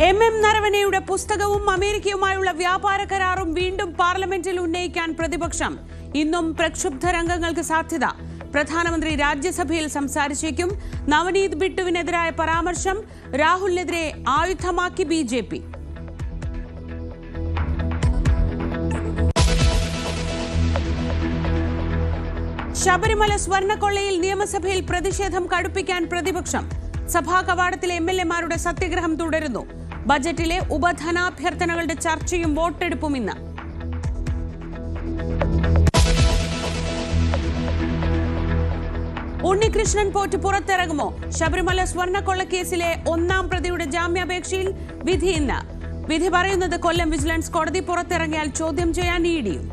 MM നരവനെയുടെ പുസ്തകവും അമേരിക്കയുമായുള്ള വ്യാപാര കരാറും വീണ്ടും പാർലമെന്റിൽ ഉന്നയിക്കാൻ പ്രതിപക്ഷം. ഇന്നും പ്രക്ഷുബ്ധ രംഗങ്ങൾക്ക് സാധ്യത. പ്രധാനമന്ത്രി രാജ്യസഭയിൽ സംസാരിച്ചേക്കും. നവനീത് ബിട്ടുവിനെതിരായ പരാമർശം രാഹുലിനെതിരെ ആയുധമാക്കി BJP. ശബരിമല സ്വർണ്ണക്കൊള്ളയിൽ നിയമസഭയിൽ പ്രതിഷേധം കടുപ്പിക്കാൻ പ്രതിപക്ഷം. സഭാ കവാടത്തിലെ MLA-മാരുടെ സത്യഗ്രഹം തുടരുന്നു. ബജറ്റിലെ ഉപധനാഭ്യർത്ഥനകളുടെ ചർച്ചയും വോട്ടെടുപ്പും ഇന്ന്. ഉണ്ണികൃഷ്ണൻ പോറ്റ് പുറത്തിറങ്ങുമോ? ശബരിമല സ്വർണ്ണക്കൊള്ളക്കേസിലെ 1-ാം പ്രതിയുടെ ജാമ്യാപേക്ഷയിൽ വിധി ഇന്ന്. വിധി പറയുന്നത് കൊല്ലം വിജിലൻസ് കോടതി. പുറത്തിറങ്ങിയാൽ ചോദ്യം ചെയ്യാൻ ED-യും.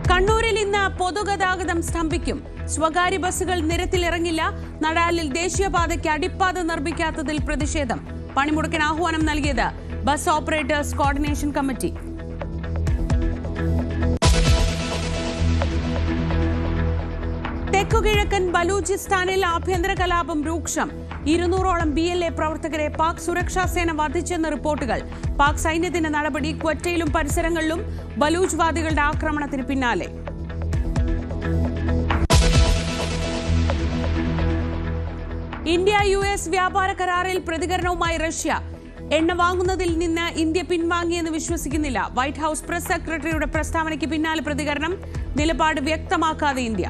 കണ്ണൂരിൽ ഇന്ന് പൊതുഗതാഗതം സ്തംഭിക്കും. സ്വകാര്യ ബസ്സുകൾ നിരത്തിലിറങ്ങില്ല. നടാലിൽ ദേശീയപാതയ്ക്ക് അടിപ്പാത നിർമ്മിക്കാത്തതിൽ പ്രതിഷേധം. പണിമുടക്കിന് ആഹ്വാനം നൽകിയത് ബസ് ഓപ്പറേറ്റേഴ്സ് കോർഡിനേഷൻ കമ്മിറ്റി. തെക്കുകിഴക്കൻ ബലൂചിസ്ഥാനിൽ ആഭ്യന്തര കലാപം രൂക്ഷം. 200-ഓളം BLA പ്രവർത്തകരെ പാക് സുരക്ഷാ സേന വധിച്ചെന്ന് റിപ്പോർട്ടുകൾ. പാക് സൈന്യത്തിന്റെ നടപടി ക്വറ്റയിലും പരിസരങ്ങളിലും ബലൂച്ച് വാദികളുടെ ആക്രമണത്തിന് പിന്നാലെ. ഇന്ത്യ-US വ്യാപാര കരാറിൽ പ്രതികരണവുമായി റഷ്യ. എണ്ണ വാങ്ങുന്നതിൽ നിന്ന് ഇന്ത്യ പിൻവാങ്ങിയെന്ന് വിശ്വസിക്കുന്നില്ല. വൈറ്റ് ഹൌസ് പ്രസ് സെക്രട്ടറിയുടെ പ്രസ്താവനയ്ക്ക് പിന്നാലെ പ്രതികരണം. നിലപാട് വ്യക്തമാക്കാതെ ഇന്ത്യ.